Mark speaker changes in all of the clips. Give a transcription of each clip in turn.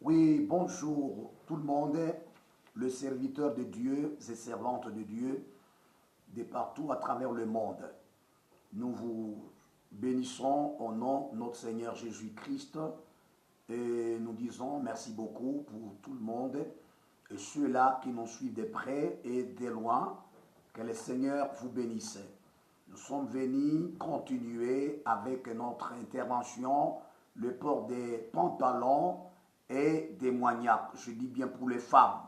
Speaker 1: Oui, bonjour tout le monde, le serviteur de Dieu et servantes de Dieu de partout à travers le monde. Nous vous bénissons au nom de notre Seigneur Jésus-Christ et nous disons merci beaucoup pour tout le monde et ceux-là qui nous suivent de près et de loin. Que le Seigneur vous bénisse. Nous sommes venus continuer avec notre intervention, le port des pantalons et des moignacs. Je dis bien pour les femmes.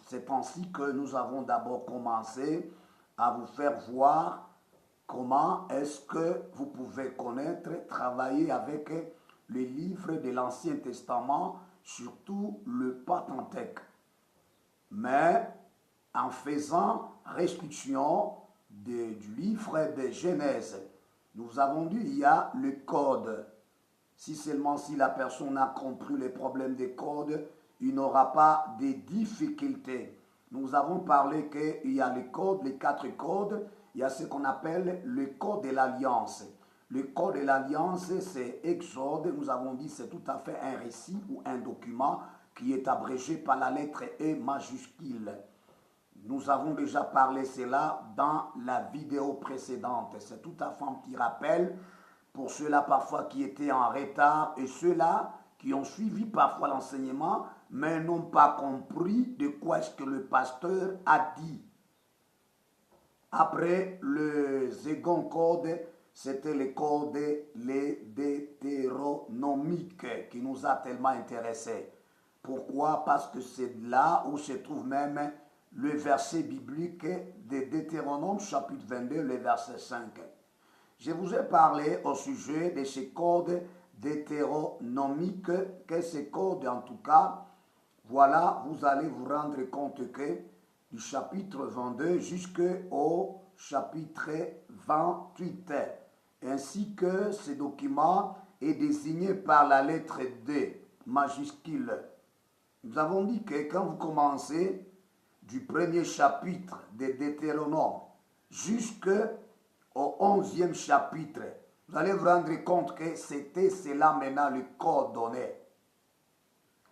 Speaker 1: C'est ainsi que nous avons d'abord commencé à vous faire voir comment est-ce que vous pouvez connaître, travailler avec les livres de l'Ancien Testament, surtout le Pentateuque. Mais en faisant restitution du livre de Genèse, nous avons dit il y a le code. Si seulement si la personne a compris les problèmes des codes, il n'aura pas de difficultés. Nous avons parlé qu'il y a les codes, les 4 codes. Il y a ce qu'on appelle le code de l'alliance. Le code de l'alliance, c'est Exode. Nous avons dit c'est tout à fait un récit ou un document qui est abrégé par la lettre E majuscule. Nous avons déjà parlé cela dans la vidéo précédente. C'est tout à fait un petit rappel pour ceux-là parfois qui étaient en retard et ceux-là qui ont suivi parfois l'enseignement mais n'ont pas compris de quoi est-ce que le pasteur a dit. Après le second code, c'était le code deutéronomique qui nous a tellement intéressés. Pourquoi? Parce que c'est là où se trouve même le verset biblique de Deutéronome chapitre 22, le verset 5. Je vous ai parlé au sujet de ce code deutéronomique, que ce code en tout cas, voilà, vous allez vous rendre compte que du chapitre 22 jusqu'au chapitre 28, ainsi que ce document est désigné par la lettre D majuscule. Nous avons dit que quand vous commencez du premier chapitre de Deutéronome jusqu'au 11e chapitre, vous allez vous rendre compte que c'était cela maintenant le code donné.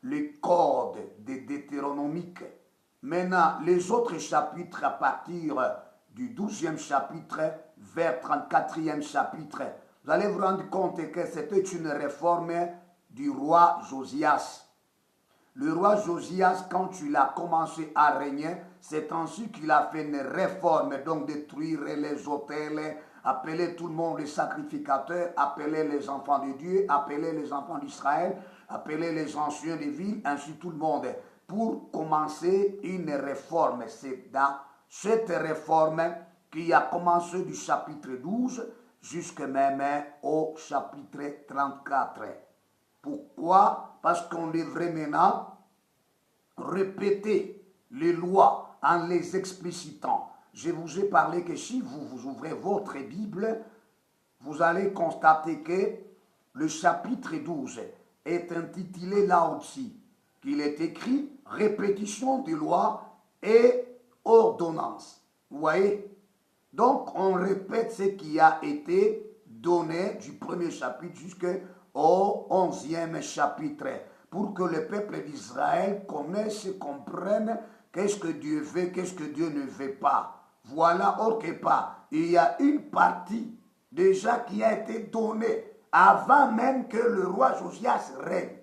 Speaker 1: Le code de Deutéronomique. Maintenant, les autres chapitres à partir du 12e chapitre vers 34e chapitre, vous allez vous rendre compte que c'était une réforme du roi Josias. Le roi Josias, quand il a commencé à régner, c'est ainsi qu'il a fait une réforme, donc détruire les autels, appeler tout le monde les sacrificateurs, appeler les enfants de Dieu, appeler les enfants d'Israël, appeler les anciens des villes, ainsi tout le monde, pour commencer une réforme. C'est dans cette réforme qui a commencé du chapitre 12 jusqu'à même au chapitre 34. Pourquoi? Parce qu'on devrait maintenant répéter les lois en les explicitant. Je vous ai parlé que si vous ouvrez votre Bible, vous allez constater que le chapitre 12 est intitulé là aussi, qu'il est écrit répétition des lois et ordonnances. Vous voyez? Donc on répète ce qui a été donné du premier chapitre jusqu'au 11e chapitre, pour que le peuple d'Israël connaisse et comprenne qu'est-ce que Dieu veut, qu'est-ce que Dieu ne veut pas. Voilà, or que pas. Il y a une partie déjà qui a été donnée avant même que le roi Josias règne.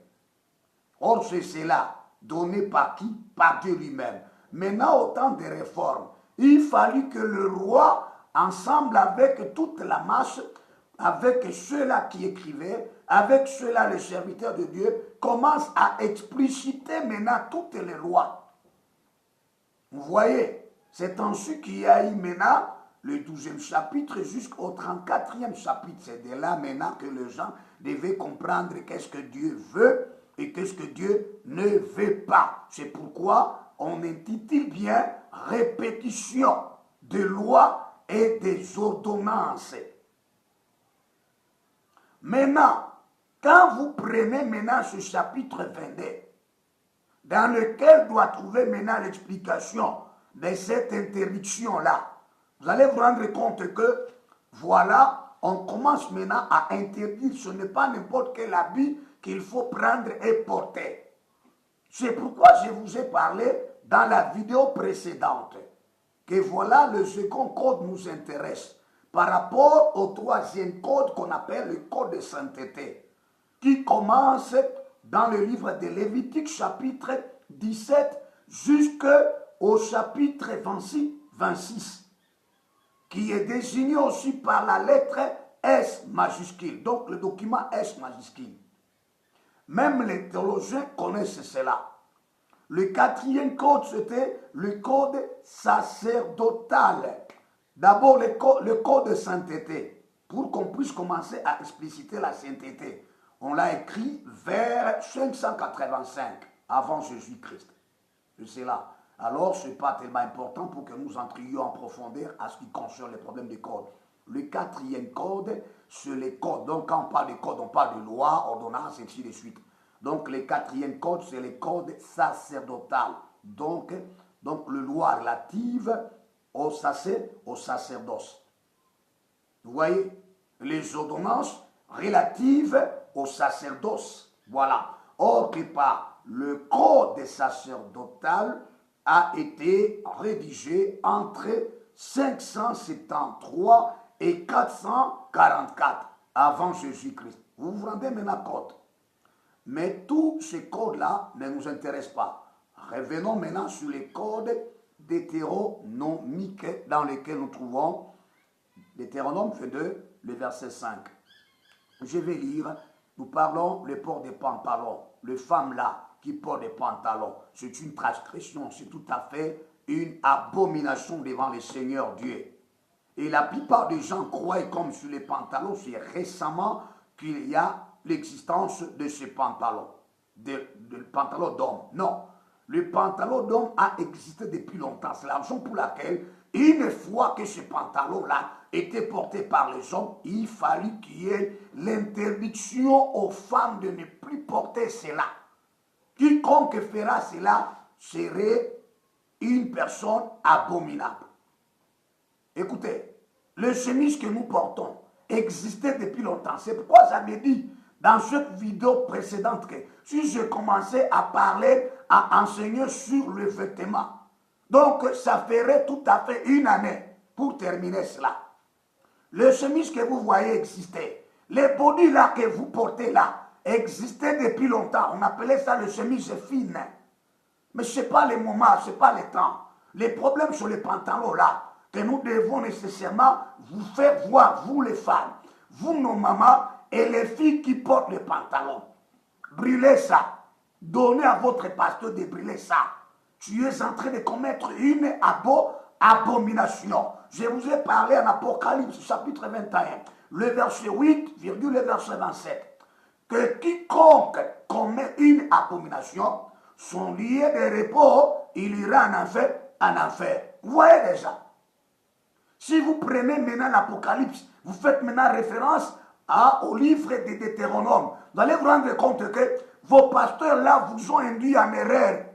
Speaker 1: Or, c'est cela, donné par qui? Par Dieu lui-même. Maintenant, au temps des réformes, il fallut que le roi, ensemble avec toute la masse, avec ceux-là qui écrivaient, avec ceux-là, les serviteurs de Dieu, commence à expliciter maintenant toutes les lois. Vous voyez, c'est ainsi qu'il y a eu maintenant le 12e chapitre jusqu'au 34e chapitre. C'est de là maintenant que les gens devaient comprendre qu'est-ce que Dieu veut et qu'est-ce que Dieu ne veut pas. C'est pourquoi on intitule bien répétition des lois et des ordonnances. Maintenant, quand vous prenez maintenant ce chapitre 22, dans lequel doit trouver maintenant l'explication de cette interdiction-là, vous allez vous rendre compte que, voilà, on commence maintenant à interdire, ce n'est pas n'importe quel habit qu'il faut prendre et porter. C'est pourquoi je vous ai parlé dans la vidéo précédente que voilà le second code nous intéresse par rapport au troisième code qu'on appelle le code de sainteté, qui commence dans le livre de Lévitique chapitre 17 jusqu'au chapitre 26, qui est désigné aussi par la lettre S majuscule, donc le document S majuscule. Même les théologiens connaissent cela. Le quatrième code, c'était le code sacerdotal. D'abord, le code de sainteté, pour qu'on puisse commencer à expliciter la sainteté. On l'a écrit vers 585, avant Jésus-Christ. C'est là. Alors, ce n'est pas tellement important pour que nous entrions en profondeur à ce qui concerne les problèmes de code. Le quatrième code, c'est les codes. Donc, quand on parle de code, on parle de loi, ordonnance, et ainsi de suite. Donc, le quatrième code, c'est le code sacerdotal. Donc le loi relative au sacerdoce. Vous voyez, les ordonnances relatives au sacerdoce. Voilà. Or, que par le code sacerdotal a été rédigé entre 573 et 444 avant Jésus-Christ. Vous vous rendez maintenant compte. Mais tous ces codes-là ne nous intéressent pas. Revenons maintenant sur les codes deutéronomiques dans lesquels nous trouvons Deutéronome 22, le verset 5. Je vais lire, nous parlons le port des pantalons. Les femmes là qui portent des pantalons, c'est une transgression, c'est tout à fait une abomination devant le Seigneur Dieu. Et la plupart des gens croient comme sur les pantalons, c'est récemment qu'il y a l'existence de ces pantalons, de pantalons d'homme. Non, le pantalon d'homme a existé depuis longtemps. C'est la raison pour laquelle, une fois que ce pantalon-là était porté par les hommes, il fallut qu'il y ait l'interdiction aux femmes de ne plus porter cela. Quiconque fera cela serait une personne abominable. Écoutez, le chemise que nous portons existait depuis longtemps. C'est pourquoi j'avais dit dans cette vidéo précédente que si je commençais à parler, à enseigner sur le vêtement, donc ça ferait tout à fait une année pour terminer cela. Le chemise que vous voyez existait. Les bodys là que vous portez là existaient depuis longtemps. On appelait ça le chemise fine. Mais ce n'est pas le moment, ce n'est pas le temps. Les problèmes sur les pantalons là, que nous devons nécessairement vous faire voir, vous les femmes, vous nos mamans et les filles qui portent les pantalons. Brûlez ça. Donnez à votre pasteur de brûler ça. Tu es en train de commettre une abomination. Je vous ai parlé en Apocalypse chapitre 21, le verset 8, le verset 27. Que quiconque commet une abomination, son lieu de repos, il ira en enfer, en enfer. Vous voyez déjà. Si vous prenez maintenant l'Apocalypse, vous faites maintenant référence au livre de Deutéronome, vous allez vous rendre compte que vos pasteurs là vous ont induit en erreur.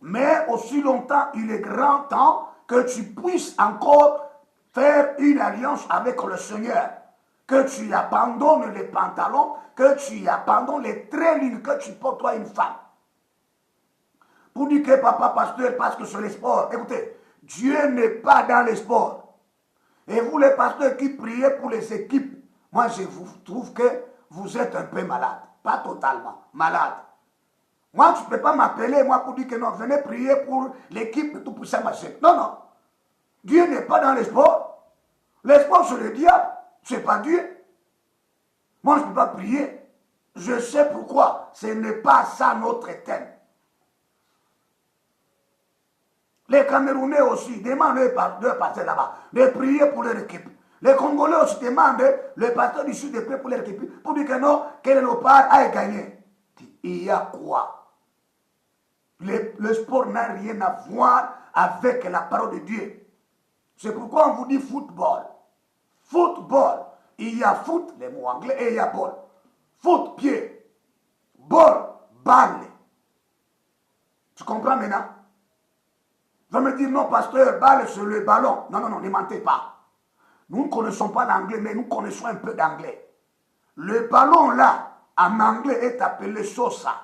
Speaker 1: Mais aussi longtemps, il est grand temps que tu puisses encore faire une alliance avec le Seigneur. Que tu abandonnes les pantalons, que tu abandonnes les traits que tu portes toi une femme. Pour dire que papa pasteur, parce que c'est le sport. Écoutez, Dieu n'est pas dans les sports. Et vous les pasteurs qui priez pour les équipes, moi je vous trouve que vous êtes un peu malade. Pas totalement, malade. Moi, tu ne peux pas m'appeler, moi, pour dire que non, venez prier pour l'équipe de Tout-Puissant Machin. Non, non. Dieu n'est pas dans les sports. Les sports, c'est le diable. Ce n'est pas Dieu. Moi, je ne peux pas prier. Je sais pourquoi. Ce n'est pas ça notre thème. Les Camerounais aussi demandent leur pasteur là-bas de prier pour leur équipe. Les Congolais aussi demandent le pasteur du sud de prier pour leur équipe. Pour dire que non, que le léopard a gagné. Il y a quoi? Le sport n'a rien à voir avec la parole de Dieu. C'est pourquoi on vous dit football. Football. Il y a foot, les mots anglais, et il y a ball. Foot, pied. Ball, balle. Tu comprends maintenant? Tu vas me dire, non, pasteur, balle sur le ballon. Non, non, non, ne mentez pas. Nous ne connaissons pas l'anglais, mais nous connaissons un peu d'anglais. Le ballon là, en anglais, est appelé sosa.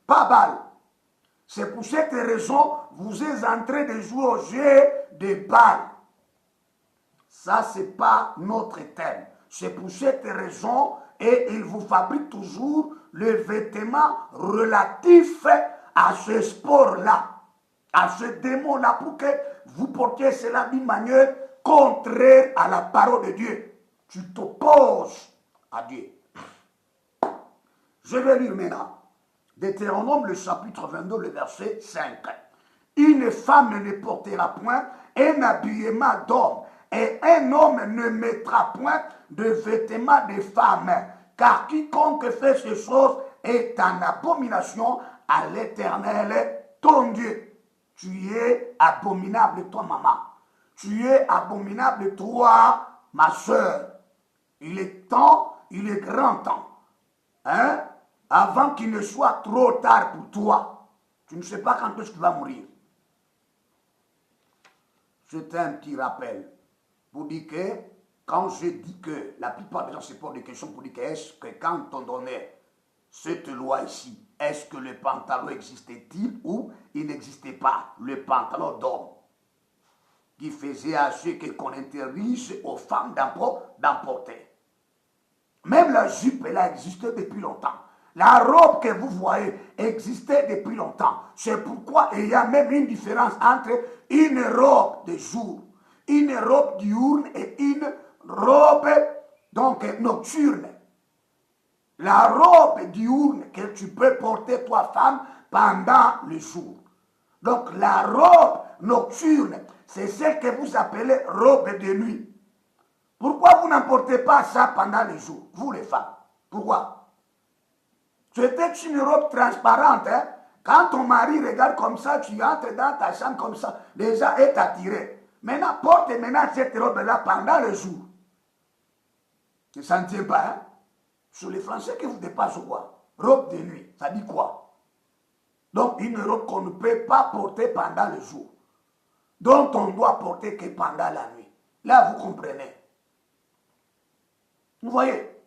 Speaker 1: pas balle. C'est pour cette raison vous êtes en train de jouer au jeu de balles. Ça, ce n'est pas notre thème. C'est pour cette raison et il vous fabrique toujours le vêtement relatif à ce sport-là, à ce démon-là, pour que vous portiez cela d'une manière contraire à la parole de Dieu. Tu t'opposes à Dieu. Je vais lire maintenant. Deutéronome, le chapitre 22, le verset 5. Une femme ne portera point un habillement d'homme, et un homme ne mettra point de vêtements de femme, car quiconque fait ces choses est en abomination à l'Éternel, ton Dieu. Tu es abominable, toi, maman. Tu es abominable, toi, ma soeur. Il est temps, il est grand temps. Hein? Avant qu'il ne soit trop tard pour toi. Tu ne sais pas quand est-ce que tu vas mourir. C'est un petit rappel pour dire que quand je dis que la plupart des gens se posent des questions pour dire que est-ce que quand on donnait cette loi ici, est-ce que le pantalon existait-il ou il n'existait pas, le pantalon d'homme qui faisait à ceux qu'on interdise aux femmes d'emporter. Même la jupe, elle a existé depuis longtemps. La robe que vous voyez existait depuis longtemps. C'est pourquoi il y a même une différence entre une robe de jour, une robe diurne et une robe donc nocturne. La robe diurne que tu peux porter toi femme pendant le jour. Donc la robe nocturne, c'est celle que vous appelez robe de nuit. Pourquoi vous n'emportez pas ça pendant le jour, vous les femmes? Pourquoi? C'était une robe transparente. Hein? Quand ton mari regarde comme ça, tu entres dans ta chambre comme ça, déjà est attiré. Maintenant, porte maintenant cette robe-là pendant le jour. Ça ne tient pas. Hein? Sur les Français qui vous dépassent quoi? Robe de nuit, ça dit quoi? Donc, une robe qu'on ne peut pas porter pendant le jour, dont on doit porter que pendant la nuit. Là, vous comprenez. Vous voyez?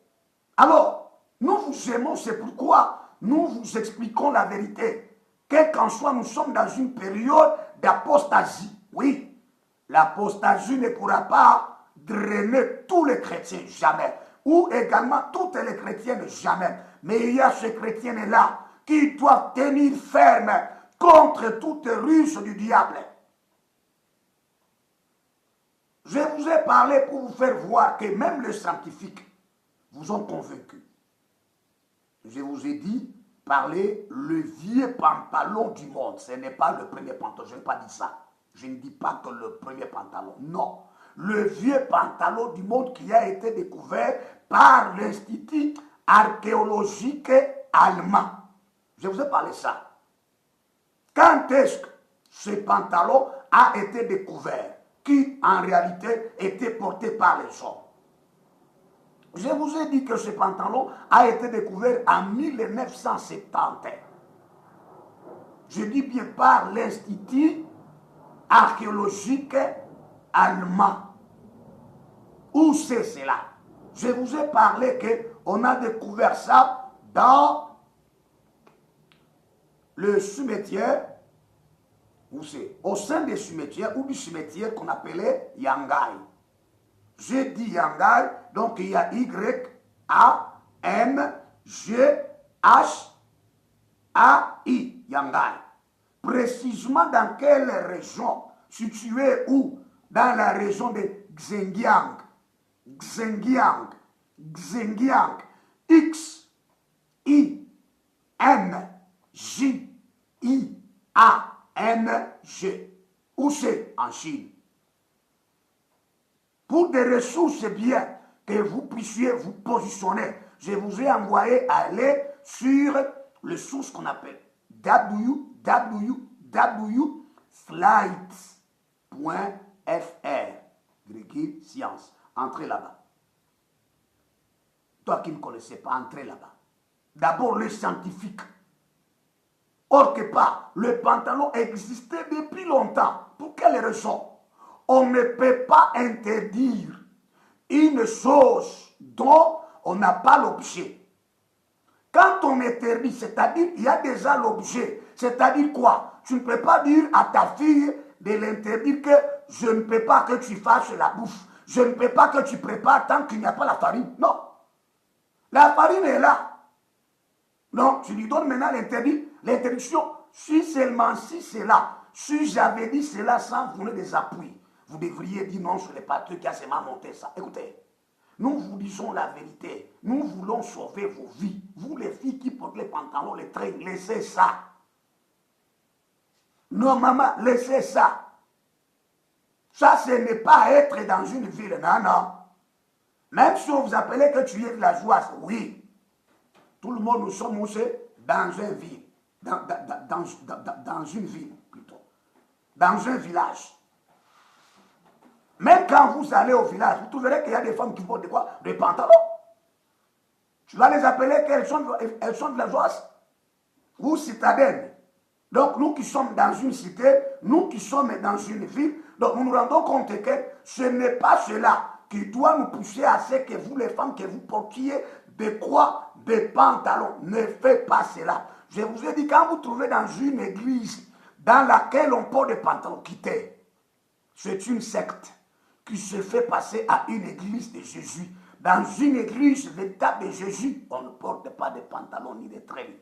Speaker 1: Alors, nous vous aimons, c'est pourquoi nous vous expliquons la vérité. Quel qu'en soit, nous sommes dans une période d'apostasie. Oui, l'apostasie ne pourra pas drainer tous les chrétiens, jamais. Ou également toutes les chrétiennes, jamais. Mais il y a ces chrétiennes-là qui doivent tenir ferme contre toute ruse du diable. Je vous ai parlé pour vous faire voir que même les scientifiques vous ont convaincus. Je vous ai dit, parlez le vieux pantalon du monde. Ce n'est pas le premier pantalon, je n'ai pas dit ça. Je ne dis pas que le premier pantalon, non. Le vieux pantalon du monde qui a été découvert par l'Institut archéologique allemand. Je vous ai parlé de ça. Quand est-ce que ce pantalon a été découvert, qui en réalité était porté par les hommes? Je vous ai dit que ce pantalon a été découvert en 1970. Je dis bien par l'Institut archéologique allemand. Où c'est cela? Je vous ai parlé qu'on a découvert ça dans le cimetière, où c'est? Au sein des cimetières ou du cimetière qu'on appelait Yangai. J'ai dit Yangai, donc il y a Y-A-M-G-H-A-I, Yangai. Précisément dans quelle région? Située où? Dans la région de Xinjiang. Xinjiang. Xinjiang. X-I-N-J-I-A-N-G. Où c'est? En Chine. Pour des ressources bien que vous puissiez vous positionner, je vous ai envoyé aller sur le source qu'on appelle www.slides.fr. Science. Entrez là-bas. Toi qui ne connaissais pas, entrez là-bas. D'abord les scientifiques. Or que pas, le pantalon existait depuis longtemps. Pour quelle raison? On ne peut pas interdire une chose dont on n'a pas l'objet. Quand on interdit, c'est-à-dire il y a déjà l'objet. C'est-à-dire quoi? Tu ne peux pas dire à ta fille de l'interdire que je ne peux pas que tu fasses la bouffe. Je ne peux pas que tu prépares tant qu'il n'y a pas la farine. Non. La farine est là. Donc, tu lui donnes maintenant l'interdiction. Si seulement si c'est là, si j'avais dit cela sans vous donner des appuis, vous devriez dire non, ce n'est pas toi qui a seulement monté ça. Écoutez, nous vous disons la vérité. Nous voulons sauver vos vies. Vous les filles qui portent les pantalons, les traînes, laissez ça. Non, maman, laissez ça. Ça, ce n'est pas être dans une ville. Non, non. Même si on vous appelait que tu es villageoise, oui. Tout le monde, nous sommes aussi dans une ville. Dans une ville, plutôt. Dans un village. Même quand vous allez au village, vous trouverez qu'il y a des femmes qui portent de quoi? Des pantalons. Tu vas les appeler qu'elles sont villageoises ou citadines. Donc nous qui sommes dans une cité, nous qui sommes dans une ville, donc nous nous rendons compte que ce n'est pas cela qui doit nous pousser à ce que vous les femmes, que vous portiez de quoi? Des pantalons. Ne faites pas cela. Je vous ai dit, quand vous trouvez dans une église dans laquelle on porte des pantalons, quittez. C'est une secte qui se fait passer à une église de Jésus. Dans une église véritable de Jésus, on ne porte pas de pantalons ni de traînes.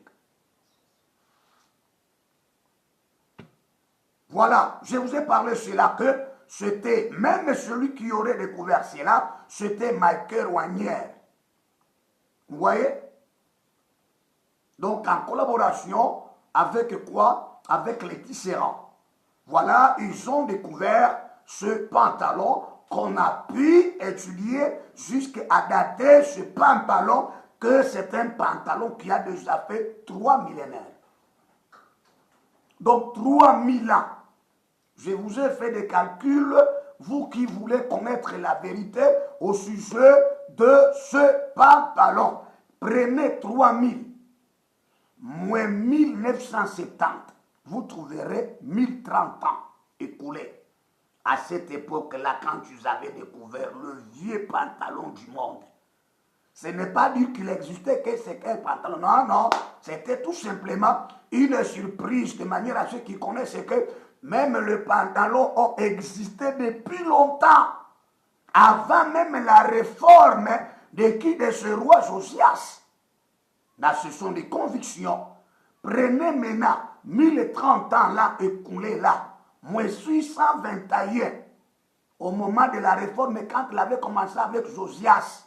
Speaker 1: Voilà, je vous ai parlé de cela que c'était, même celui qui aurait découvert cela, c'était Michael Wagner. Vous voyez? Donc en collaboration avec quoi? Avec les tisserands. Voilà, ils ont découvert ce pantalon qu'on a pu étudier jusqu'à dater ce pantalon, que c'est un pantalon qui a déjà fait 3 millénaires. Donc 3000 ans. Je vous ai fait des calculs, vous qui voulez connaître la vérité au sujet de ce pantalon. Prenez 3000 moins 1970, vous trouverez 1030 ans écoulés. À cette époque-là, quand tu avais découvert le vieux pantalon du monde, ce n'est pas dire qu'il existait que c'est un pantalon. Non, non, c'était tout simplement une surprise, de manière à ceux qui connaissent que même le pantalon a existé depuis longtemps, avant même la réforme de ce roi Josias. Là, ce sont des convictions. Prenez maintenant 1030 ans là, écoulés là, moins 621, au moment de la réforme, quand il avait commencé avec Josias,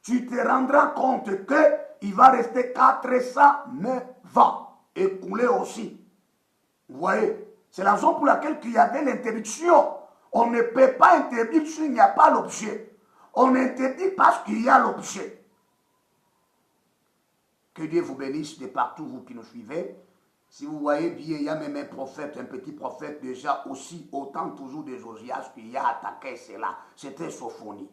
Speaker 1: tu te rendras compte qu'il va rester 409 ans écoulés aussi. Vous voyez, c'est la raison pour laquelle il y avait l'interdiction. On ne peut pas interdire s'il n'y a pas l'objet. On interdit parce qu'il y a l'objet. Que Dieu vous bénisse de partout, vous qui nous suivez. Si vous voyez bien, il y a même un prophète, un petit prophète déjà aussi, autant toujours de Josias, qui a attaqué cela. C'était Sophonie.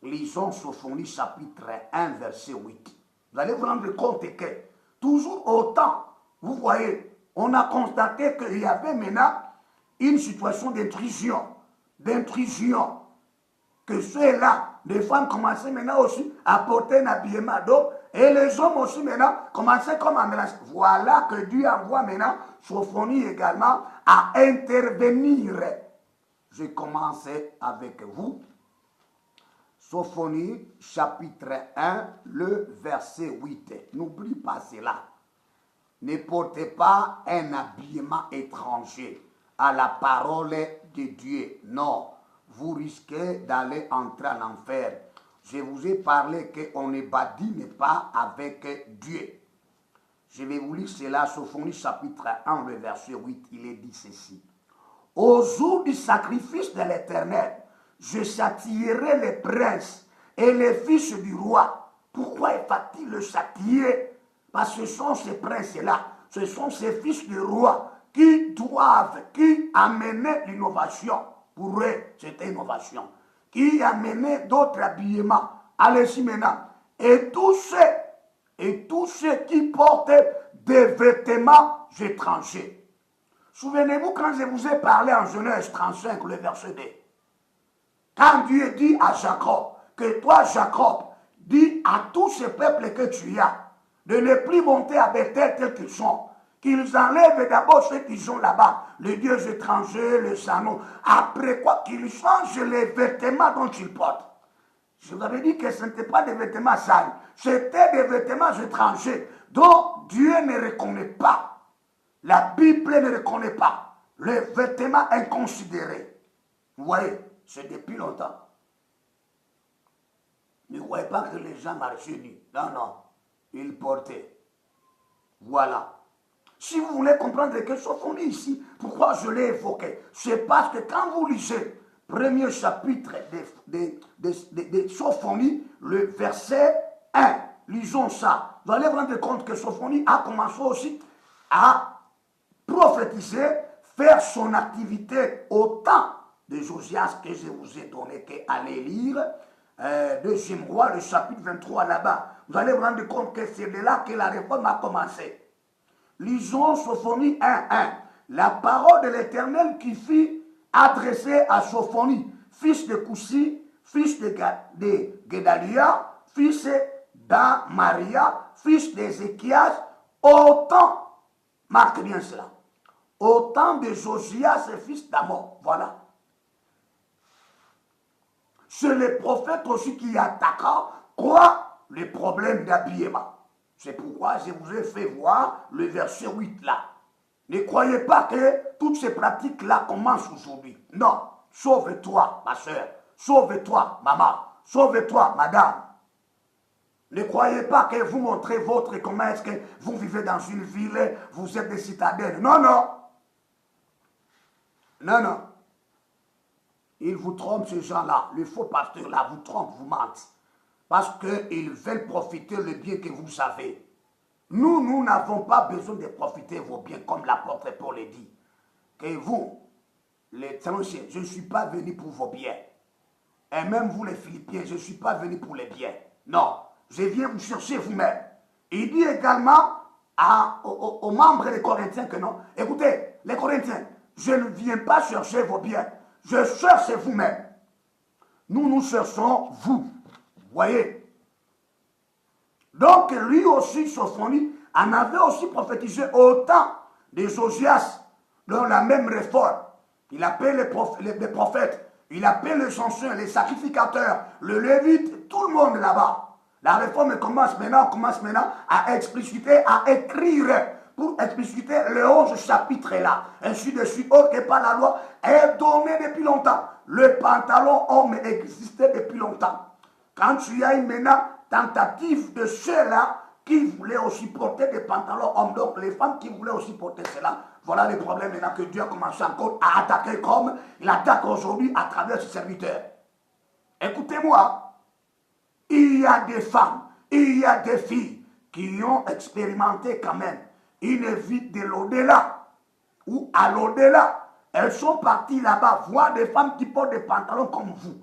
Speaker 1: Lisons Sophonie chapitre 1, verset 8. Vous allez vous rendre compte que, toujours autant, vous voyez, on a constaté qu'il y avait maintenant une situation d'intrusion, que ceux-là, les femmes commençaient maintenant aussi à porter un habillement d'eau, et les hommes aussi maintenant commençaient comme à mélanger. Voilà que Dieu envoie maintenant Sophonie également à intervenir. Je commence avec vous. Sophonie, chapitre 1, le verset 8. N'oublie pas cela. Ne portez pas un habillement étranger à la parole de Dieu. Non, vous risquez d'aller entrer en enfer. Je vous ai parlé qu'on ne badine pas avec Dieu. Je vais vous lire cela, Sophonie chapitre 1, le verset 8, il est dit ceci. Au jour du sacrifice de l'Éternel, je châtierai les princes et les fils du roi. Pourquoi va-t-il le châtier? Parce que ce sont ces princes-là, ce sont ces fils du roi qui amenaient l'innovation. Pour eux, c'était innovation. Qui amenaient d'autres habillements. Allez-y maintenant. Et tous ceux qui portent des vêtements étrangers. Souvenez-vous quand je vous ai parlé en Genèse 35, le verset 2. Quand Dieu dit à Jacob, que toi, Jacob, dis à tous ces peuples que tu as de ne plus monter à Bethel tels qu'ils sont. Qu'ils enlèvent d'abord ceux qu'ils ont là-bas, les dieux étrangers, les anneaux. Après quoi, qu'ils changent les vêtements dont ils portent. Je vous avais dit que ce n'était pas des vêtements sales, c'était des vêtements étrangers dont Dieu ne reconnaît pas. La Bible ne reconnaît pas. Les vêtements inconsidérés. Vous voyez, c'est depuis longtemps. Ne croyez pas que les gens marchaient nus. Non, non. Ils portaient. Voilà. Si vous voulez comprendre que Sophonie ici, pourquoi je l'ai évoqué, c'est parce que quand vous lisez premier chapitre de Sophonie, le verset 1, lisons ça. Vous allez vous rendre compte que Sophonie a commencé aussi à prophétiser, faire son activité au temps de Josias que je vous ai donné qu'à les lire. Deuxième roi, le chapitre 23 là-bas. Vous allez vous rendre compte que c'est de là que la réforme a commencé. Lisons Sophonie 1.1. La parole de l'Éternel qui fut adressée à Sophonie, fils de Koussi, fils de Guédalia, fils d'Amaria, fils d'Ézéchias, au temps, marque bien cela, au temps de Josias, fils d'Amon. Voilà. C'est le prophète aussi qui attaquera quoi? Les problèmes d'habillement. C'est pourquoi je vous ai fait voir le verset 8 là. Ne croyez pas que toutes ces pratiques-là commencent aujourd'hui. Non. Sauve-toi, ma soeur. Sauve-toi, maman. Sauve-toi, madame. Ne croyez pas que vous montrez votre comment est-ce que vous vivez dans une ville, vous êtes des citadins. Non, non. Non, non. Ils vous trompent, ces gens-là. Les faux pasteurs-là vous trompent, vous mentent. Parce qu'ils veulent profiter le bien que vous avez. Nous n'avons pas besoin de profiter vos biens, comme l'apôtre Paul le dit. Que vous, les étrangers, je ne suis pas venu pour vos biens. Et même vous, les Philippiens, je ne suis pas venu pour les biens. Non, je viens vous chercher vous-même. Il dit également aux membres des Corinthiens que non. Écoutez, les Corinthiens, je ne viens pas chercher vos biens. Je cherche vous-même. Nous cherchons vous. Voyez. Donc lui aussi, Sophonie, en avait aussi prophétisé autant de Josias dans la même réforme. Il appelle les prophètes, il appelle les anciens, les sacrificateurs, le lévite, tout le monde là-bas. La réforme commence maintenant à expliciter, à écrire, pour expliciter les 11 chapitres là. Ainsi de suite, or que par la loi est donné depuis longtemps. Le pantalon homme existait depuis longtemps. Quand tu as maintenant tentative de ceux-là qui voulaient aussi porter des pantalons hommes, donc les femmes qui voulaient aussi porter cela, voilà le problème maintenant que Dieu a commencé encore à attaquer comme il attaque aujourd'hui à travers ses serviteurs. Écoutez-moi, il y a des femmes, il y a des filles qui ont expérimenté quand même une vie de l'au-delà ou à l'au-delà. Elles sont parties là-bas voir des femmes qui portent des pantalons comme vous,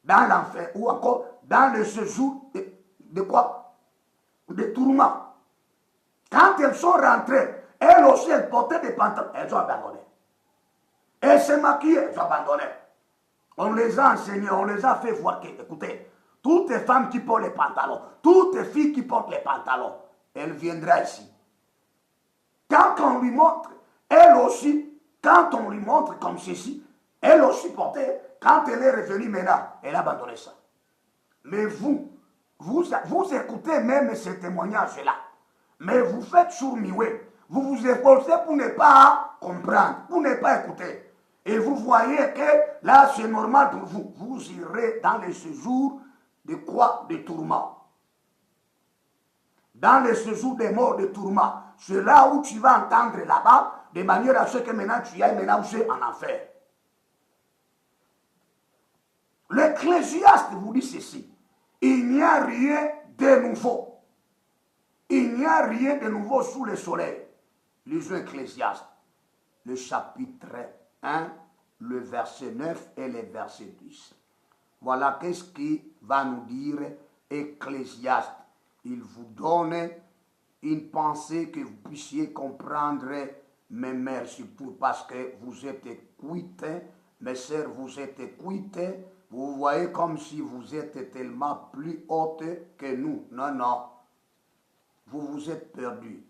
Speaker 1: dans l'enfer ou encore dans le séjour de quoi? De tourments. Quand elles sont rentrées, elles aussi, elles portaient des pantalons, elles ont abandonné. Elles se maquillaient, elles ont abandonné. On les a enseignés, on les a fait voir que, écoutez, toutes les femmes qui portent les pantalons, toutes les filles qui portent les pantalons, elles viendront ici. Quand on lui montre, elle aussi, quand on lui montre comme ceci, elle aussi portait, quand elle est revenue maintenant, elle a abandonné ça. Mais vous écoutez même ces témoignages-là. Mais vous faites sourd-muet. Vous vous efforcez pour ne pas comprendre, pour ne pas écouter. Et vous voyez que là, c'est normal pour vous. Vous irez dans les séjours de quoi? De tourments. Dans les séjours des morts de tourments. C'est là où tu vas entendre là-bas, de manière à ce que maintenant tu ailles maintenant en enfer. L'Ecclésiaste vous dit ceci. Il n'y a rien de nouveau. Il n'y a rien de nouveau sous le soleil. Lisons Ecclésiaste, le chapitre 1, le verset 9 et le verset 10. Voilà qu'est-ce qui va nous dire Ecclésiaste. Il vous donne une pensée que vous puissiez comprendre, mes mères, surtout parce que vous êtes cuites, mes sœurs, vous êtes cuites, Vous voyez comme si vous êtes tellement plus haute que nous. Non, non. Vous vous êtes perdu.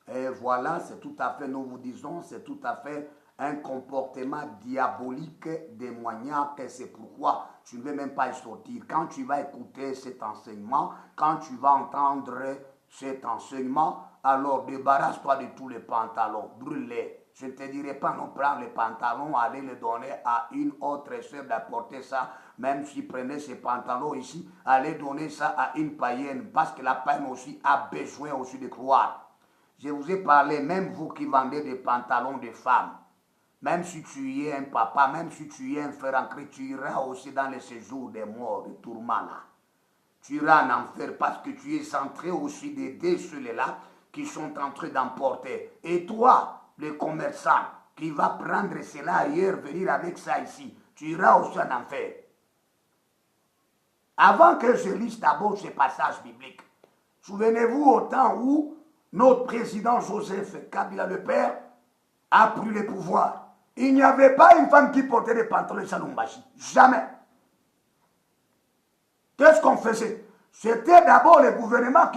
Speaker 1: Et voilà, c'est tout à fait, nous vous disons, c'est tout à fait un comportement diabolique, démoniaque. C'est pourquoi tu ne veux même pas y sortir. Quand tu vas écouter cet enseignement, quand tu vas entendre cet enseignement, alors débarrasse-toi de tous les pantalons, brûle-les. Je ne te dirai pas non prendre les pantalons, aller les donner à une autre sœur d'apporter ça, même si prenait ces pantalons ici, aller donner ça à une païenne, parce que la païenne aussi a besoin aussi de croire. Je vous ai parlé, même vous qui vendez des pantalons de femmes, même si tu es un papa, même si tu es un frère en Christ, tu iras aussi dans le séjour des morts, des tourments là. Tu iras en enfer parce que tu es en train aussi d'aider ceux-là qui sont en train d'emporter. Et toi, le commerçant qui va prendre cela ailleurs, venir avec ça ici, tu iras aussi en enfer. Avant que je lise d'abord ce passage biblique, souvenez-vous au temps où notre président Joseph Kabila le Père a pris le pouvoir. Il n'y avait pas une femme qui portait des pantalons à Lubumbashi. Jamais. Qu'est-ce qu'on faisait? C'était d'abord le gouvernement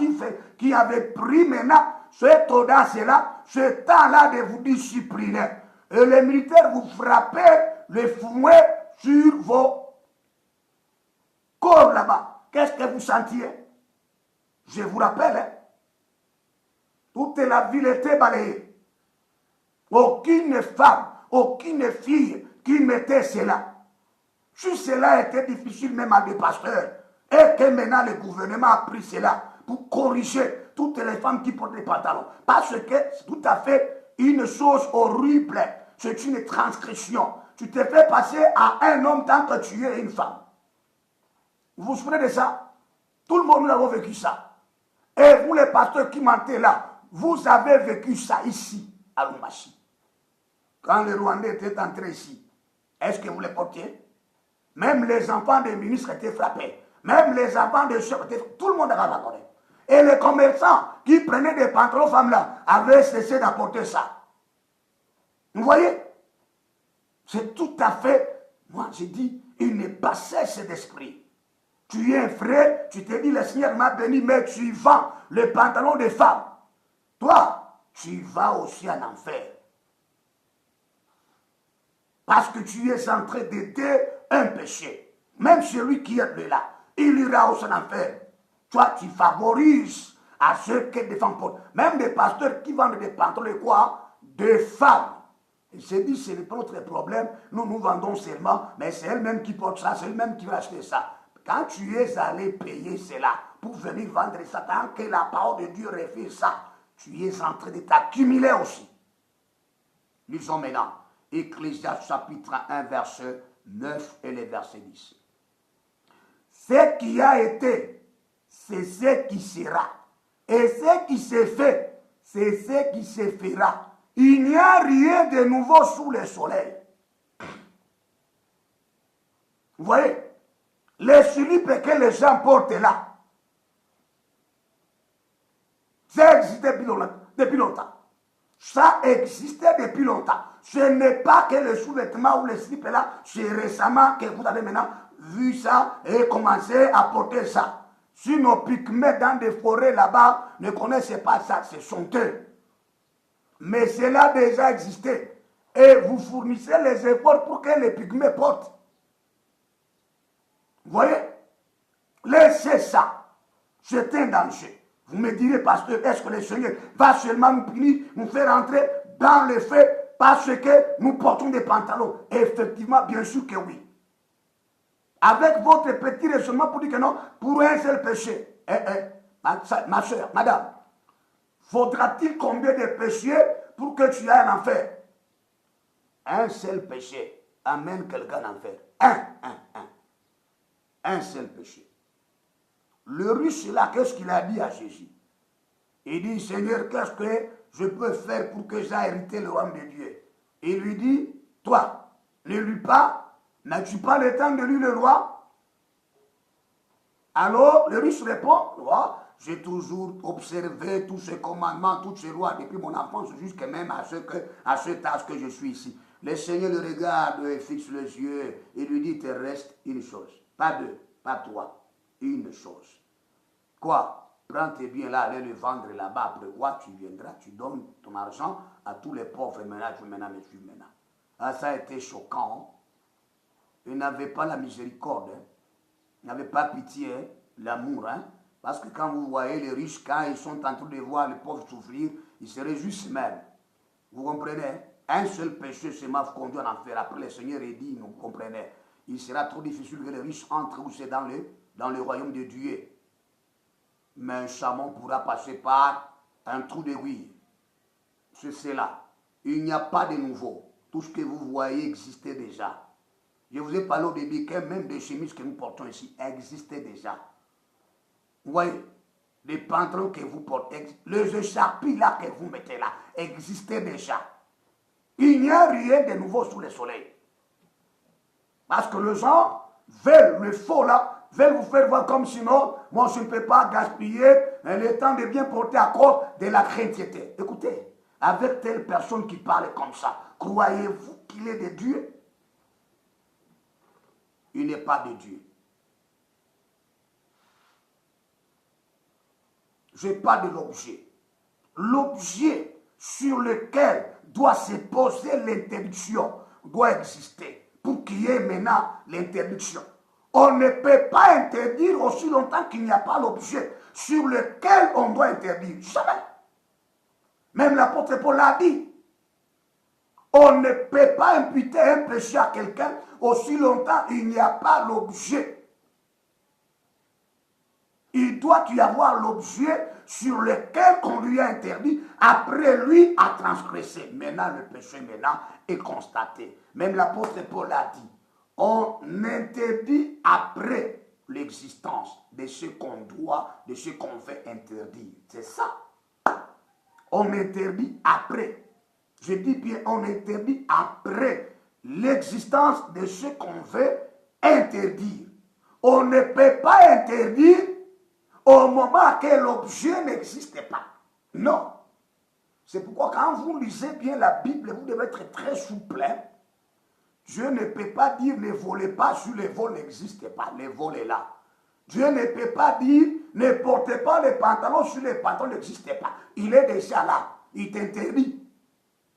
Speaker 1: qui avait pris maintenant cette audace-là, ce temps-là de vous discipliner. Et les militaires vous frappaient le fouet sur vos corps là-bas. Qu'est-ce que vous sentiez? Je vous rappelle, hein? Toute la ville était balayée. Aucune femme, aucune fille qui mettait cela. Si cela était difficile même à des pasteurs, et que maintenant le gouvernement a pris cela pour corriger toutes les femmes qui portent des pantalons. Parce que c'est tout à fait une chose horrible. C'est une transgression. Tu te fais passer à un homme tant que tu es une femme. Vous vous souvenez de ça? Tout le monde nous avons vécu ça. Et vous les pasteurs qui mentez là, vous avez vécu ça ici, à Lubumbashi. Quand les Rwandais étaient entrés ici, est-ce que vous les portiez? Même les enfants des ministres étaient frappés. Même les enfants des chefs étaient frappés. Tout le monde avait abandonné. Et les commerçants qui prenaient des pantalons femmes là avaient cessé d'apporter ça. Vous voyez? C'est tout à fait, moi j'ai dit, une bassesse d'esprit. Tu es un frère, tu te dis le Seigneur m'a béni, mais tu vends les pantalons des femmes. Toi, tu vas aussi en enfer. Parce que tu es en train d'aider un péché. Même celui qui est là, il ira aussi en enfer. Toi, tu favorises à ceux que des femmes portent. Même des pasteurs qui vendent des pantalons, quoi? Des femmes. Ils se disent, ce n'est pas notre problème, nous vendons seulement, mais c'est elle-même qui porte ça, c'est elle-même qui va acheter ça. Quand tu es allé payer cela pour venir vendre ça, tant que la parole de Dieu refait ça, tu es en train de t'accumuler aussi. Lisons maintenant Ecclésiaste chapitre 1, verset 9 et le verset 10. Ce qui a été, c'est ce qui sera. Et ce qui s'est fait, c'est ce qui se fera. Il n'y a rien de nouveau sous le soleil. Vous voyez, les slipes que les gens portent là, ça existait depuis longtemps. Ça existait depuis longtemps. Ce n'est pas que le sous-vêtement ou les slips là, c'est récemment que vous avez maintenant vu ça et commencé à porter ça. Si nos pygmées dans des forêts là-bas ne connaissaient pas ça, c'est sont eux. Mais cela a déjà existé. Et vous fournissez les efforts pour que les pygmées portent. Vous voyez? Laissez ça. C'est un danger. Vous me direz, pasteur, est-ce que le Seigneur va seulement nous punir, nous faire entrer dans le feu parce que nous portons des pantalons? Effectivement, bien sûr que oui. Avec votre petit raisonnement pour dire que non, pour un seul péché. Ma soeur, madame, faudra-t-il combien de péchés pour que tu ailles en enfer? Un seul péché amène quelqu'un en enfer. Un seul péché. Le riche là, qu'est-ce qu'il a dit à Jésus? Il dit, Seigneur, qu'est-ce que je peux faire pour que j'aille hériter le royaume de Dieu? Il lui dit, toi, ne lis pas, n'as-tu pas le temps de lire le roi? Alors, le riche répond, roi, j'ai toujours observé tous ces commandements, toutes ces lois depuis mon enfance, jusqu'à même à cet âge que je suis ici. Le Seigneur le regarde et fixe les yeux et lui dit, il te reste une chose. Pas deux, pas trois. Une chose. Quoi? Prends tes biens là, allez le vendre là-bas. Après quoi, tu viendras, tu donnes ton argent à tous les pauvres. Maintenant, mais tu maintenant. Ah, ça a été choquant. Il n'avait pas la miséricorde. Hein. Il n'avait pas pitié, hein, l'amour. Hein. Parce que quand vous voyez les riches, quand ils sont en train de voir les pauvres souffrir, ils se réjouissent même. Vous comprenez? Un seul péché se m'a conduit en enfer. Après, le Seigneur est dit, vous comprenez? Il sera trop difficile que les riches entrent où c'est dans le royaume de Dieu. Mais un chameau pourra passer par un trou d'aiguille. C'est cela. Il n'y a pas de nouveau. Tout ce que vous voyez existait déjà. Je vous ai parlé au début que même des chemises que nous portons ici existaient déjà. Vous voyez, les pantalons que vous portez, les écharpes là que vous mettez là, existaient déjà. Il n'y a rien de nouveau sous le soleil. Parce que les gens veulent le faux là, veulent vous faire voir comme sinon, moi je ne peux pas gaspiller le temps de bien porter à cause de la chrétienté. Écoutez, avec telle personne qui parle comme ça, croyez-vous qu'il est de Dieu? Il n'est pas de Dieu. Je parle de l'objet. L'objet sur lequel doit se poser l'interdiction doit exister pour qu'il y ait maintenant l'interdiction. On ne peut pas interdire aussi longtemps qu'il n'y a pas l'objet sur lequel on doit interdire. Jamais. Même l'apôtre Paul l'a dit. On ne peut pas imputer un péché à quelqu'un aussi longtemps qu'il n'y a pas l'objet. Il doit y avoir l'objet sur lequel on lui a interdit, après lui a transgressé. Maintenant, le péché maintenant est constaté. Même l'apôtre Paul a dit, on interdit après l'existence de ce qu'on doit, de ce qu'on veut interdire. C'est ça. On interdit après. Je dis bien, on interdit après l'existence de ce qu'on veut interdire. On ne peut pas interdire au moment que l'objet n'existe pas. Non. C'est pourquoi quand vous lisez bien la Bible, vous devez être très souple. Dieu ne peut pas dire ne volez pas si le vol n'existe pas. Le vol est là. Dieu ne peut pas dire ne portez pas les pantalons si les pantalons n'existent pas. Il est déjà là. Il t'interdit.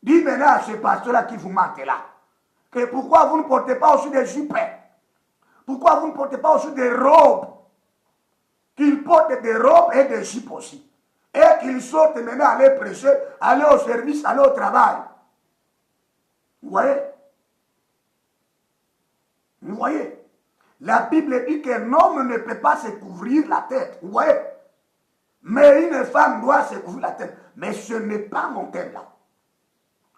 Speaker 1: Dis maintenant à ce pasteur-là qui vous mente là, que pourquoi vous ne portez pas aussi des jupes? Pourquoi vous ne portez pas aussi des robes? Qu'il porte des robes et des jupes aussi. Et qu'il sorte maintenant aller prêcher, aller au service, aller au travail. Vous voyez? Vous voyez? La Bible dit qu'un homme ne peut pas se couvrir la tête. Vous voyez? Mais une femme doit se couvrir la tête. Mais ce n'est pas mon thème là.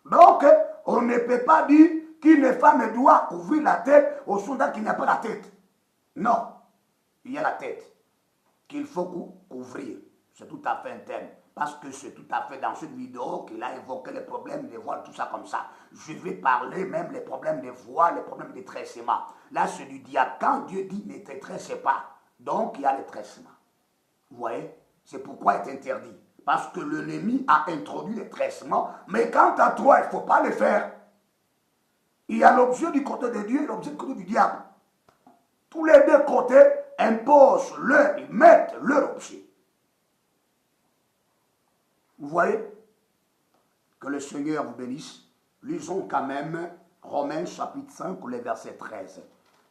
Speaker 1: Donc, on ne peut pas dire qu'une femme doit couvrir la tête au soldat qu'il n'y a pas la tête. Non, il y a la tête qu'il faut couvrir. C'est tout à fait un thème. Parce que c'est tout à fait dans cette vidéo qu'il a évoqué les problèmes de voile, tout ça comme ça. Je vais parler même les problèmes de voile, les problèmes de traitement. Là, c'est du diable. Quand Dieu dit ne te tresse pas, donc il y a le traitement. Vous voyez? C'est pourquoi il est interdit. Parce que l'ennemi a introduit le traitement, mais quant à toi, il ne faut pas le faire. Il y a l'objet du côté de Dieu et l'objet du côté du diable. Tous les deux côtés imposent ils mettent leur objet. Vous voyez? Que le Seigneur vous bénisse. Lisons quand même Romains chapitre 5, le verset 13.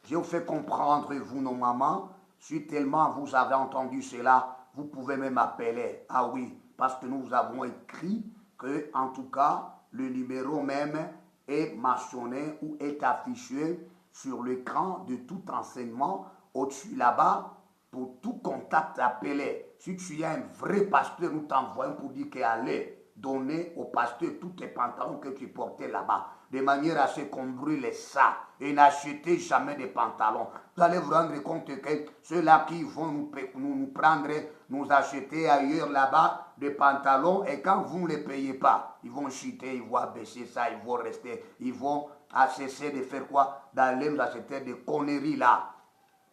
Speaker 1: Je vous fais comprendre, vous, nos mamans, si tellement vous avez entendu cela, vous pouvez même appeler. Ah oui, parce que nous avons écrit que, en tout cas, le numéro même est mentionné ou est affiché sur l'écran de tout enseignement au-dessus là-bas pour tout contact appelé. Si tu es un vrai pasteur, nous t'envoyons pour dire qu'allez donner au pasteur tous tes pantalons que tu portais là-bas, de manière à ce qu'on brûle ça et n'achetez jamais de pantalons. Vous allez vous rendre compte que ceux-là qui vont nous prendre, nous acheter ailleurs là-bas des pantalons, et quand vous ne les payez pas, ils vont chuter, ils vont abaisser ça, ils vont rester, ils vont cesser de faire quoi? D'aller nous acheter des conneries là.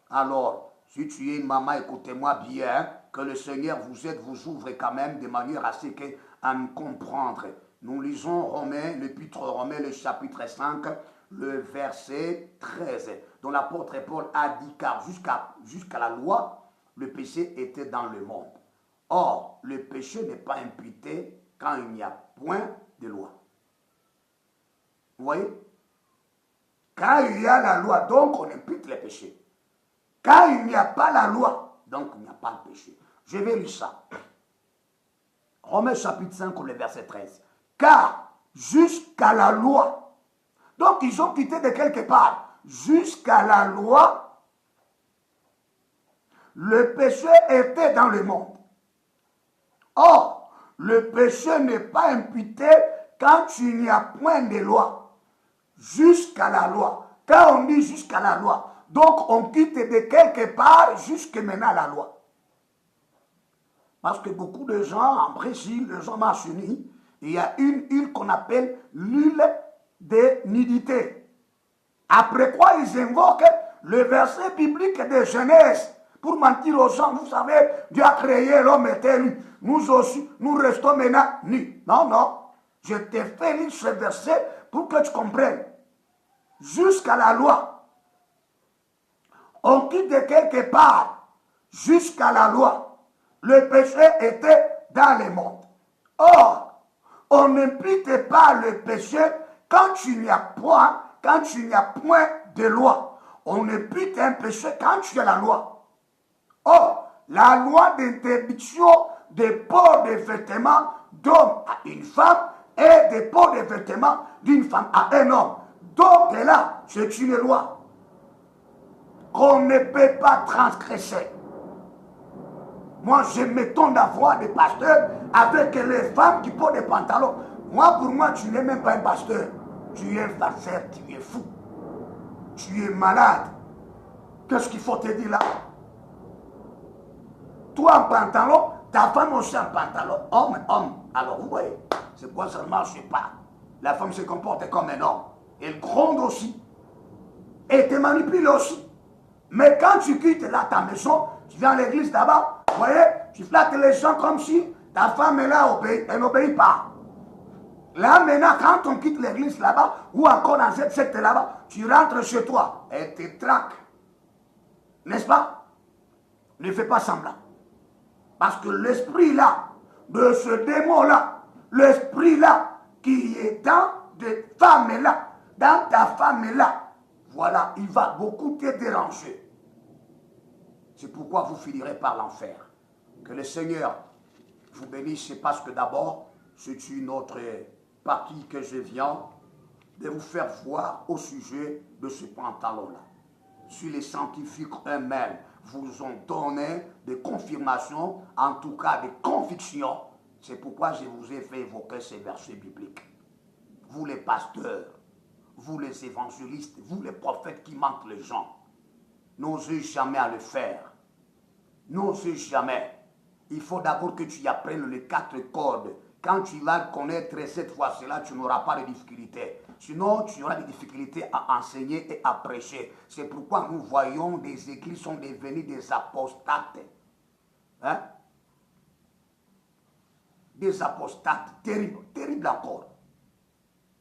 Speaker 1: Alors, si tu es une maman, écoutez-moi bien, que le Seigneur vous aide, vous ouvre quand même de manière à ce qu'à nous comprendre Nous lisons Romains, l'épître aux Romains, le chapitre 5, le verset 13, dont l'apôtre Paul a dit, car jusqu'à la loi, le péché était dans le monde. Or, le péché n'est pas imputé quand il n'y a point de loi. Vous voyez? Quand il y a la loi, donc on impute les péchés. Quand il n'y a pas la loi, donc il n'y a pas de péché. Je vais lire ça. Romains chapitre 5, le verset 13. Car jusqu'à la loi, donc ils ont quitté de quelque part, jusqu'à la loi, le péché était dans le monde. Or, le péché n'est pas imputé quand il n'y a point de loi. Jusqu'à la loi. Quand on dit jusqu'à la loi, donc on quitte de quelque part jusqu'à maintenant la loi. Parce que beaucoup de gens en Brésil, les gens marchent-unis, il y a une huile qu'on appelle l'huile de nudité. Après quoi ils invoquent le verset biblique de Genèse pour mentir aux gens. Vous savez, Dieu a créé l'homme était nu. Nous aussi, nous restons maintenant nus. Non, non. Je t'ai fait lire ce verset pour que tu comprennes. Jusqu'à la loi. On quitte de quelque part jusqu'à la loi. Le péché était dans le monde. Or, on n'impute pas le péché quand il n'y a point de loi. On impute un péché quand il y a la loi. Or, la loi d'interdiction des ports de vêtements d'homme à une femme et des ports de vêtements d'une femme à un homme. Donc là, c'est une loi qu'on ne peut pas transgresser. Moi, je m'étonne d'avoir des pasteurs avec les femmes qui portent des pantalons. Moi, pour moi, tu n'es même pas un pasteur. Tu es un farceur, tu es fou. Tu es malade. Qu'est-ce qu'il faut te dire là? Toi en pantalon, ta femme aussi en pantalon. Homme, homme. Alors, vous voyez, c'est quoi ça ne marche pas. La femme se comporte comme un homme. Elle gronde aussi. Et te manipule aussi. Mais quand tu quittes là ta maison, tu viens à l'église là-bas, vous voyez, tu flattes les gens comme si ta femme est là, elle n'obéit pas. Là maintenant, quand on quitte l'église là-bas, ou encore dans cette secte là-bas, tu rentres chez toi, elle te traque. N'est-ce pas? Ne fais pas semblant. Parce que l'esprit là, de ce démon-là, l'esprit là, qui est dans des femmes là, dans ta femme là, voilà, il va beaucoup te déranger. C'est pourquoi vous finirez par l'enfer. Que le Seigneur vous bénisse, parce que d'abord, c'est une autre partie que je viens de vous faire voir au sujet de ce pantalon-là. Si les scientifiques eux-mêmes vous ont donné des confirmations, en tout cas des convictions, c'est pourquoi je vous ai fait évoquer ces versets bibliques. Vous les pasteurs, vous les évangélistes, vous les prophètes qui mentent les gens, n'osez jamais à le faire. N'osez jamais. Il faut d'abord que tu apprennes les 4 cordes. Quand tu vas connaître cette fois-là, tu n'auras pas de difficultés. Sinon, tu auras des difficultés à enseigner et à prêcher. C'est pourquoi nous voyons des églises sont devenues des apostates. Hein? Des apostates. Terrible, terrible encore.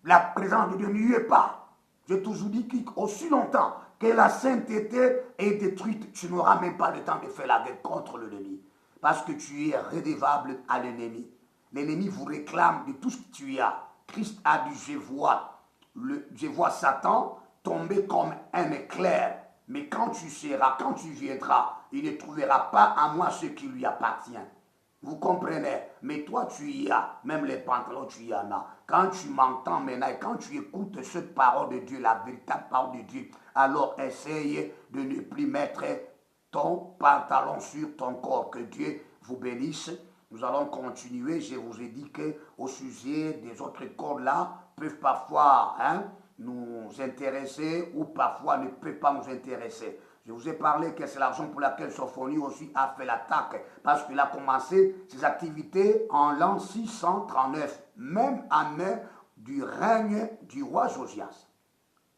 Speaker 1: La présence de Dieu n'y est pas. J'ai toujours dit qu'aussi longtemps que la sainteté est détruite, tu n'auras même pas le temps de faire la guerre contre l'ennemi. Parce que tu es redevable à l'ennemi. L'ennemi vous réclame de tout ce que tu as. Christ a dit, je vois Satan tomber comme un éclair. Mais quand tu viendras, il ne trouvera pas à moi ce qui lui appartient. Vous comprenez? Mais toi, tu y as. Même les pantalons, tu y en as. Quand tu m'entends maintenant et quand tu écoutes cette parole de Dieu, la véritable parole de Dieu, alors essaye de ne plus mettre ton pantalon sur ton corps. Que Dieu vous bénisse. Nous allons continuer. Je vous ai dit qu'au sujet des autres corps là, peuvent parfois nous intéresser ou parfois ne peuvent pas nous intéresser. Je vous ai parlé que c'est la raison pour laquelle Sophonie aussi a fait l'attaque, parce qu'il a commencé ses activités en l'an 639, même année du règne du roi Josias.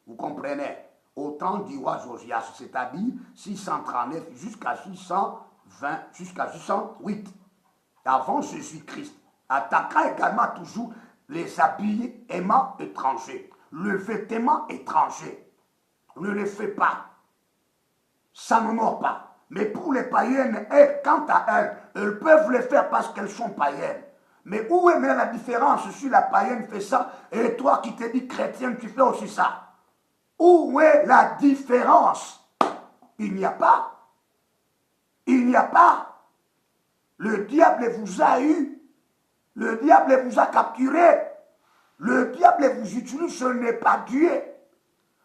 Speaker 1: Vous comprenez? Au temps du roi Josias, c'est-à-dire 639 jusqu'à 620, jusqu'à 608, avant Jésus-Christ, attaquant également toujours les habillements étrangers, le vêtement étranger. Ne le fais pas. Ça n'honore pas. Mais pour les païennes, elles, quant à elles, elles peuvent le faire parce qu'elles sont païennes. Mais où est la différence si la païenne fait ça et toi qui te dis chrétien, tu fais aussi ça? Où est la différence? Il n'y a pas. Il n'y a pas. Le diable vous a eu. Le diable vous a capturé. Le diable vous utilise, ce n'est pas Dieu.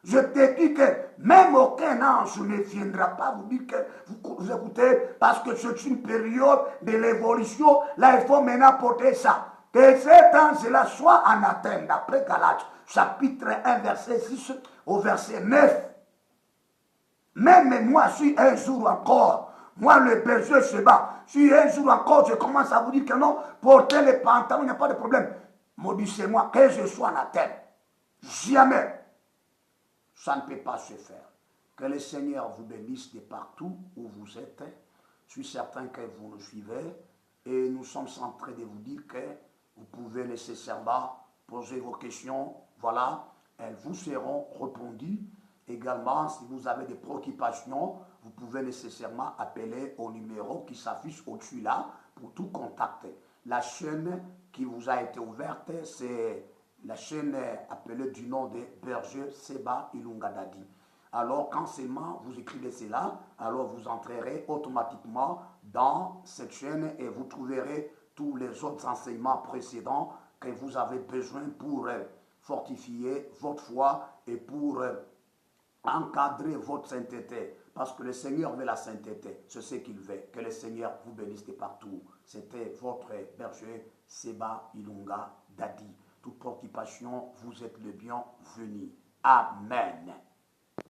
Speaker 1: Je te dis que même aucun ange ne viendra pas vous dire que vous écoutez, parce que c'est une période de l'évolution. Là, il faut maintenant porter ça. Que cet ange-là soit anathème, d'après Galates, chapitre 1, verset 6 au verset 9. Même moi, si un jour encore, moi le berger se bat, si un jour encore je commence à vous dire que non, porter les pantalons, il n'y a pas de problème. Maudissez-moi, que je sois anathème. Jamais. Ça ne peut pas se faire. Que le Seigneur vous bénisse de partout où vous êtes. Je suis certain que vous nous suivez et nous sommes en train de vous dire que vous pouvez nécessairement poser vos questions. Voilà, elles vous seront répondues. Également, si vous avez des préoccupations, vous pouvez nécessairement appeler au numéro qui s'affiche au-dessus là pour tout contacter. La chaîne qui vous a été ouverte, c'est la chaîne appelée du nom de Berger Seba Ilunga Dadi. Alors, quand seulement vous écrivez cela, alors vous entrerez automatiquement dans cette chaîne et vous trouverez tous les autres enseignements précédents que vous avez besoin pour fortifier votre foi et pour encadrer votre sainteté. Parce que le Seigneur veut la sainteté. C'est ce qu'il veut. Que le Seigneur vous bénisse de partout. C'était votre berger Seba Ilunga Dadi. Toute préoccupation, vous êtes le bienvenu. Amen.